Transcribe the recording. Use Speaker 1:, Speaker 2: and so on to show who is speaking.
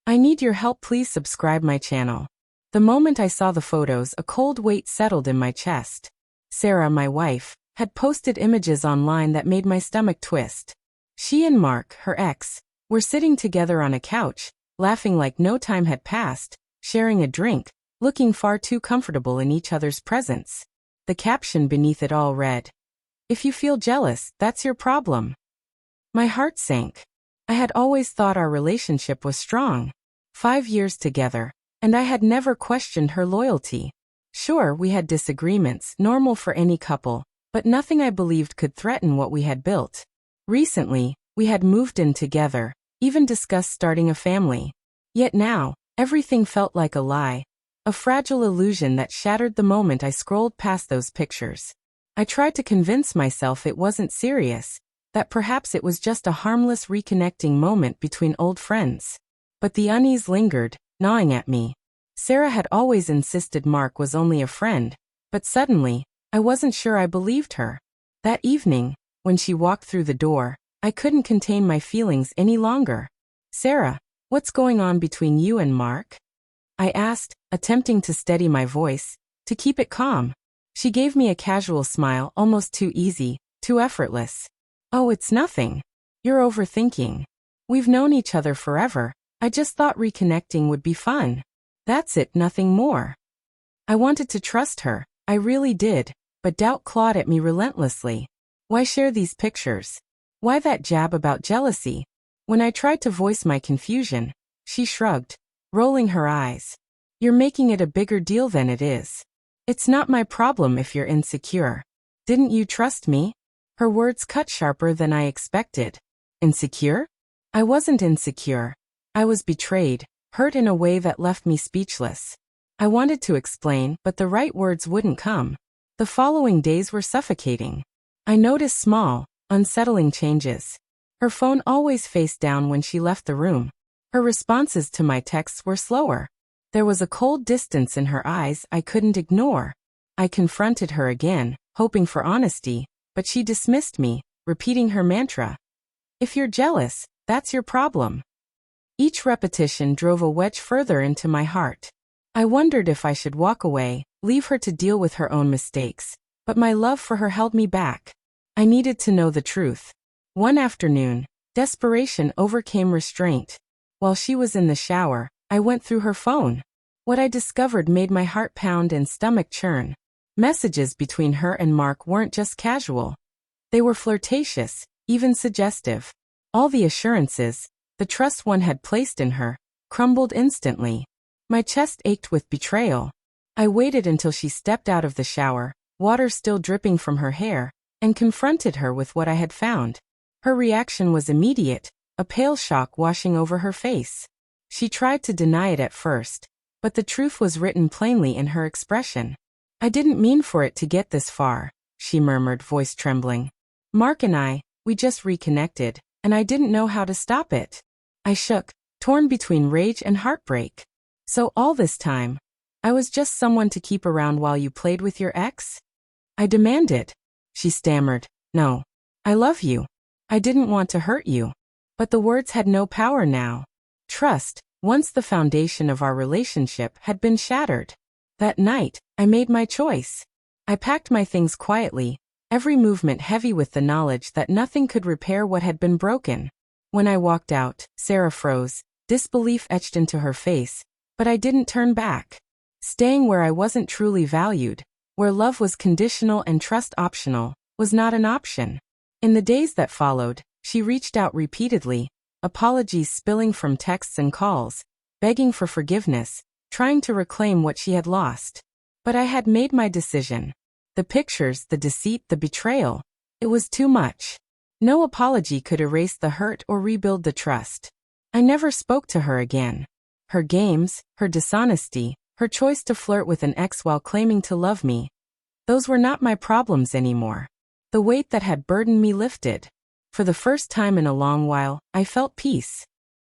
Speaker 1: I need your help, please subscribe my channel. The moment I saw the photos, a cold weight settled in my chest. Sarah, my wife, had posted images online that made my stomach twist. She and Mark, her ex, were sitting together on a couch, laughing like no time had passed, sharing a drink, looking far too comfortable in each other's presence. The caption beneath it all read, "If you feel jealous, that's your problem." My heart sank. I had always thought our relationship was strong. 5 years together, and I had never questioned her loyalty. Sure, we had disagreements, normal for any couple, but nothing I believed could threaten what we had built. Recently, we had moved in together, even discussed starting a family. Yet now, everything felt like a lie, a fragile illusion that shattered the moment I scrolled past those pictures. I tried to convince myself it wasn't serious, that perhaps it was just a harmless reconnecting moment between old friends. But the unease lingered, gnawing at me. Sarah had always insisted Mark was only a friend, but suddenly, I wasn't sure I believed her. That evening, when she walked through the door, I couldn't contain my feelings any longer. "Sarah, what's going on between you and Mark?" I asked, attempting to steady my voice, to keep it calm. She gave me a casual smile, almost too easy, too effortless. "Oh, it's nothing. You're overthinking. We've known each other forever. I just thought reconnecting would be fun. That's it, nothing more." I wanted to trust her, I really did, but doubt clawed at me relentlessly. Why share these pictures? Why that jab about jealousy? When I tried to voice my confusion, she shrugged, rolling her eyes. "You're making it a bigger deal than it is. It's not my problem if you're insecure. Didn't you trust me?" Her words cut sharper than I expected. Insecure? I wasn't insecure. I was betrayed, hurt in a way that left me speechless. I wanted to explain, but the right words wouldn't come. The following days were suffocating. I noticed small, unsettling changes. Her phone always face down when she left the room. Her responses to my texts were slower. There was a cold distance in her eyes I couldn't ignore. I confronted her again, hoping for honesty, but she dismissed me, repeating her mantra. "If you're jealous, that's your problem." Each repetition drove a wedge further into my heart. I wondered if I should walk away, leave her to deal with her own mistakes, but my love for her held me back. I needed to know the truth. One afternoon, desperation overcame restraint. While she was in the shower, I went through her phone. What I discovered made my heart pound and stomach churn. Messages between her and Mark weren't just casual. They were flirtatious, even suggestive. All the assurances, the trust one had placed in her, crumbled instantly. My chest ached with betrayal. I waited until she stepped out of the shower, water still dripping from her hair, and confronted her with what I had found. Her reaction was immediate, a pale shock washing over her face. She tried to deny it at first, but the truth was written plainly in her expression. "I didn't mean for it to get this far," she murmured, voice trembling. "Mark and we just reconnected, and I didn't know how to stop it." I shook, torn between rage and heartbreak. "So all this time, I was just someone to keep around while you played with your ex?" I demanded. She stammered, "No. I love you. I didn't want to hurt you." But the words had no power now. Trust, once the foundation of our relationship, had been shattered. That night, I made my choice. I packed my things quietly, every movement heavy with the knowledge that nothing could repair what had been broken. When I walked out, Sarah froze, disbelief etched into her face, but I didn't turn back. Staying where I wasn't truly valued, where love was conditional and trust optional, was not an option. In the days that followed, she reached out repeatedly, apologies spilling from texts and calls, begging for forgiveness, trying to reclaim what she had lost. But I had made my decision. The pictures, the deceit, the betrayal. It was too much. No apology could erase the hurt or rebuild the trust. I never spoke to her again. Her games, her dishonesty, her choice to flirt with an ex while claiming to love me. Those were not my problems anymore. The weight that had burdened me lifted. For the first time in a long while, I felt peace.